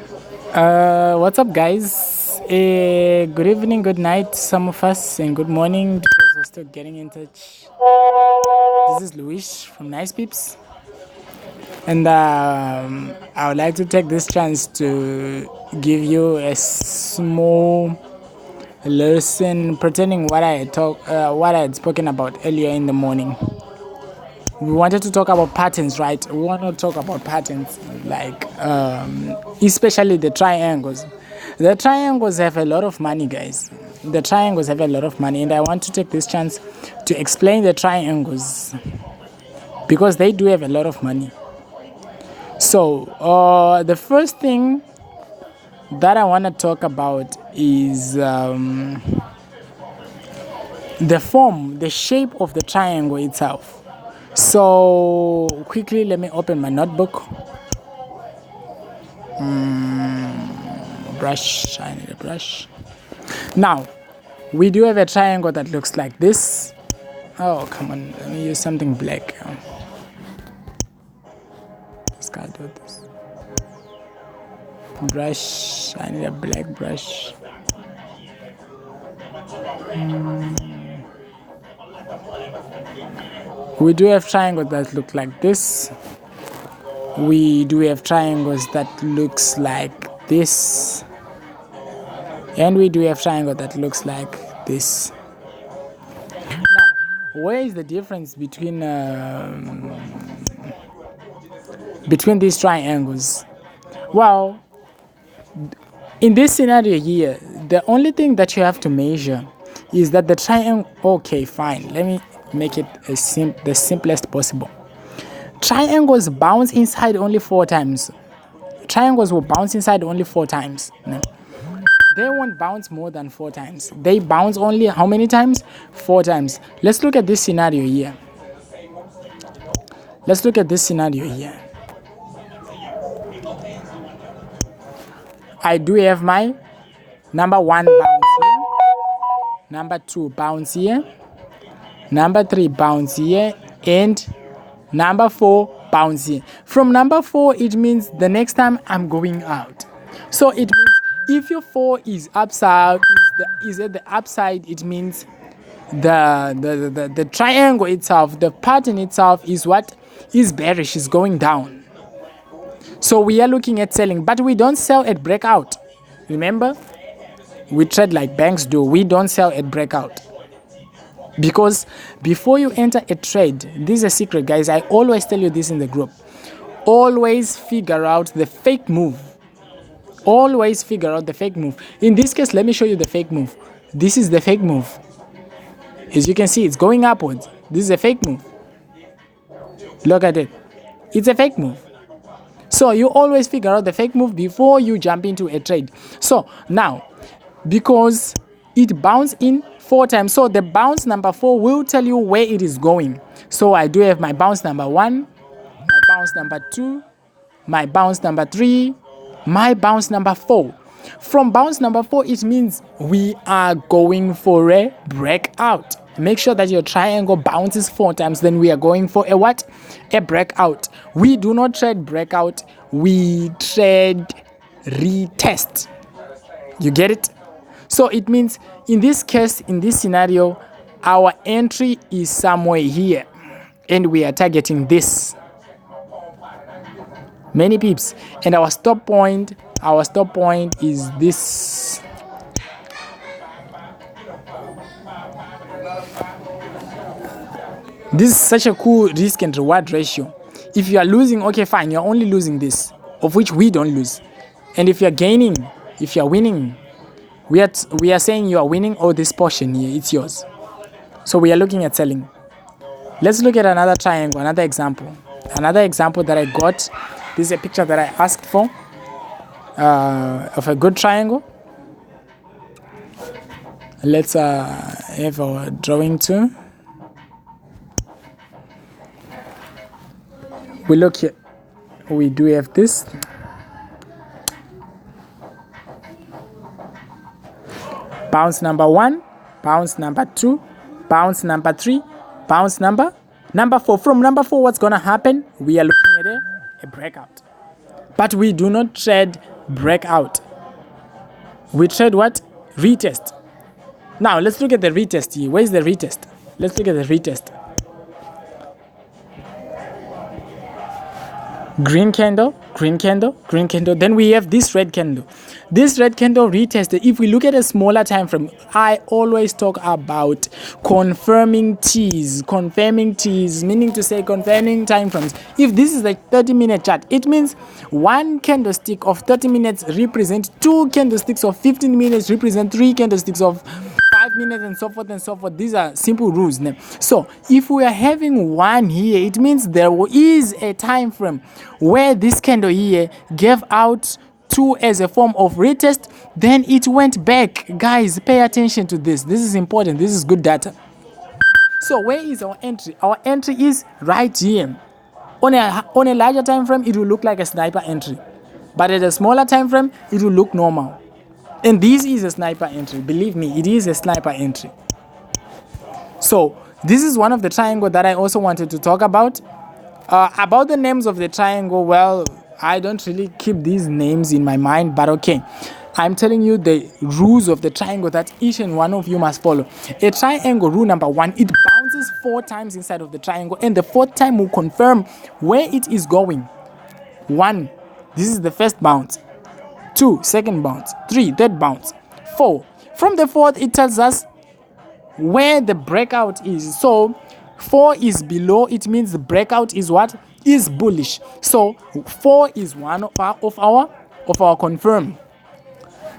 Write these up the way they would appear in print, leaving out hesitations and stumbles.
What's up, guys? Good evening, good night, some of us, and good morning to those who are still getting in touch. This is Luis from Nice Peeps, and I would like to take this chance to give you a small lesson pertaining what I had spoken about earlier in the morning. We wanted to talk about patterns, right? We want to talk about patterns, like especially the triangles. The triangles have a lot of money, guys. The triangles have a lot of money, and I want to take this chance to explain the triangles because they do have a lot of money. So, the first thing that I want to talk about is the form, the shape of the triangle itself. So quickly, let me open my notebook. Brush, I need a brush. Now, we do have a triangle that looks like this. Oh, come on, let me use something black. This guy do this. Brush, I need a black brush. We do have triangles that look like this. We do have triangles that looks like this. And we do have triangle that looks like this. Now, where is the difference between these triangles? Well, in this scenario here, the only thing that you have to measure is that the triangle. Okay, fine. Let me make it the simplest possible. Triangles bounce inside only 4 times. Triangles will bounce inside only 4 times. No. They won't bounce more than 4 times. They bounce only how many times? 4 times. Let's look at this scenario here. I do have my number 1 bounce here, number 2 bounce here, number 3 bounce here, and number 4 bounce here. From number 4, it means the next time I'm going out. So it means if your 4 is upside, is at the upside, it means the triangle itself, the pattern itself is what is bearish, is going down. So we are looking at selling, but we don't sell at breakout. Remember, we trade like banks do. We don't sell at breakout. Because before you enter a trade, this is a secret, guys. I always tell you this in the group. Always figure out the fake move. Always figure out the fake move. In this case, let me show you the fake move. This is the fake move. As you can see, it's going upwards. This is a fake move. Look at it. It's a fake move. So you always figure out the fake move before you jump into a trade. So now, because it bounced in 4 times, so the bounce number 4 will tell you where it is going. So I do have my bounce number 1, my bounce number 2, my bounce number 3, my bounce number 4. From bounce number 4, it means we are going for a breakout. Make sure that your triangle bounces 4 times, then we are going for a what? A breakout. We do not trade breakout, we trade retest. You get it? So it means in this case, in this scenario, our entry is somewhere here and we are targeting this. Many pips. And our stop point is this. This is such a cool risk and reward ratio. If you are losing, okay, fine, you're only losing this, of which we don't lose. And if you're gaining, if you're winning, we are saying you are winning, or this portion here, it's yours. So we are looking at selling. Let's look at another triangle, another example. Another example that I got. This is a picture that I asked for of a good triangle. Let's have a drawing too. We look here. We do have this. Bounce number 1, bounce number 2, bounce number 3, bounce number 4. From number 4, what's gonna happen? We are looking at a breakout. But we do not trade breakout. We trade what? Retest. Now let's look at the retest here. Where's the retest? Let's look at the retest. Green candle, green candle, green candle. Then we have this red candle. This red candle retested. If we look at a smaller time frame, I always talk about confirming T's, meaning to say confirming time frames. If this is a 30-minute chart, it means one candlestick of 30 minutes represent 2 candlesticks of 15 minutes, represent 3 candlesticks of 5 minutes, and so forth and so forth. These are simple rules. So if we are having one here, it means there is a time frame where this candle here gave out 2 as a form of retest, then it went back. Guys, pay attention to this. This is important. This is good data. So where is our entry? Our entry is right here. On a larger time frame, it will look like a sniper entry, but at a smaller time frame, it will look normal. And this is a sniper entry. Believe me, it is a sniper entry. So this is one of the triangle that I also wanted to talk about. About the names of the triangle, well, I don't really keep these names in my mind, but okay. I'm telling you the rules of the triangle that each and one of you must follow. A triangle, rule number 1, it bounces 4 times inside of the triangle, and the 4th time will confirm where it is going. 1, this is the first bounce. 2, second bounce. 3, third bounce. 4, from the 4th, it tells us where the breakout is. So 4 is below, it means the breakout is what? Is bullish. So 4 is one of our confirm.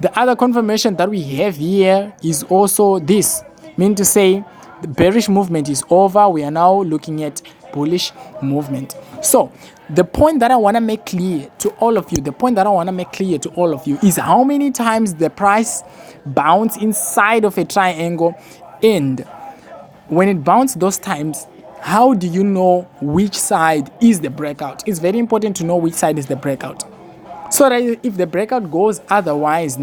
The other confirmation that we have here is also this, meaning to say the bearish movement is over. We are now looking at bullish movement. So the point that I want to make clear to all of you, is how many times the price bounce inside of a triangle, and when it bounces those times, how do you know which side is the breakout? It's very important to know which side is the breakout, so that if the breakout goes otherwise,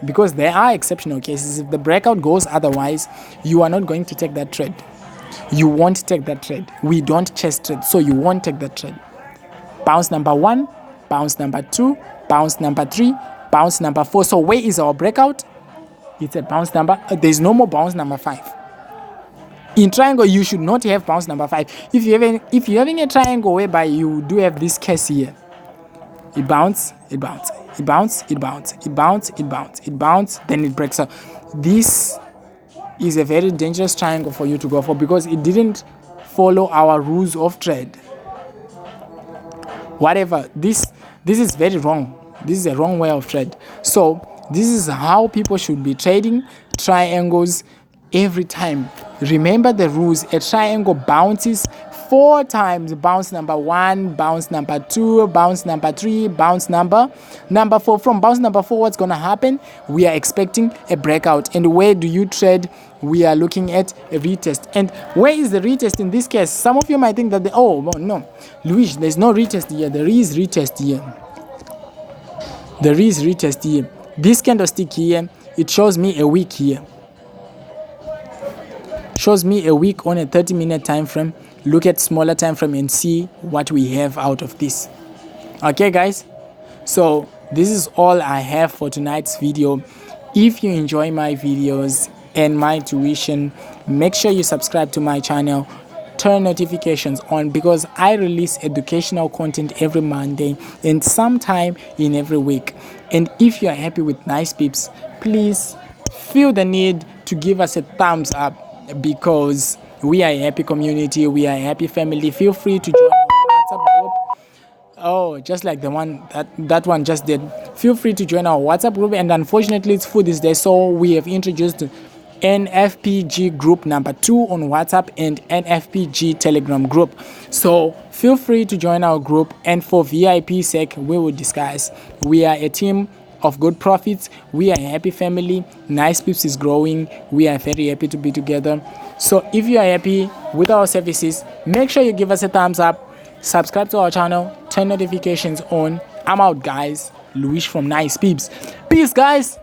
because there are exceptional cases, if the breakout goes otherwise, you are not going to take that trade. You won't take that trade. We don't chase trade, so you won't take that trade. Bounce number 1, bounce number 2, bounce number 3, bounce number 4. So where is our breakout? It's a bounce number. There's no more bounce number 5. In triangle, you should not have bounce number 5. If you're having a triangle whereby you do have this case here, it bounce, it bounce, it bounce, it bounce, it bounce, it bounce, it bounce, then it breaks up. This is a very dangerous triangle for you to go for, because it didn't follow our rules of trade. Whatever, this is very wrong. This is a wrong way of trade. So this is how people should be trading triangles every time. Remember the rules. A triangle bounces 4 times. Bounce number 1, bounce number 2, bounce number 3, bounce number 4. From bounce number 4, what's going to happen? We are expecting a breakout. And where do you trade? We are looking at a retest. And where is the retest in this case? Some of you might think that no, Luis, there's no retest here. There is retest here. There is retest here. This candlestick here, it shows me a wick here. Shows me a wick on a 30-minute time frame. Look at smaller time frame and see what we have out of this. Okay, guys, so this is all I have for tonight's video. If you enjoy my videos and my tuition, make sure you subscribe to my channel, turn notifications on, because I release educational content every Monday and sometime in every week. And if you are happy with Nice Pips, please feel the need to give us a thumbs up, because we are a happy community, we are a happy family. Feel free to join our WhatsApp group. Oh, just like the one that one just did. Feel free to join our WhatsApp group, and unfortunately it's full this day, so we have introduced NFPG Group number 2 on WhatsApp and NFPG Telegram group. So feel free to join our group, and for VIP sake, we will discuss. We are a team of good profits. We are a happy family. Nice Pips is growing. We are very happy to be together. So if you are happy with our services, make sure you give us a thumbs up, subscribe to our channel, turn notifications on. I'm out, guys. Luis from Nice Pips. Peace, guys.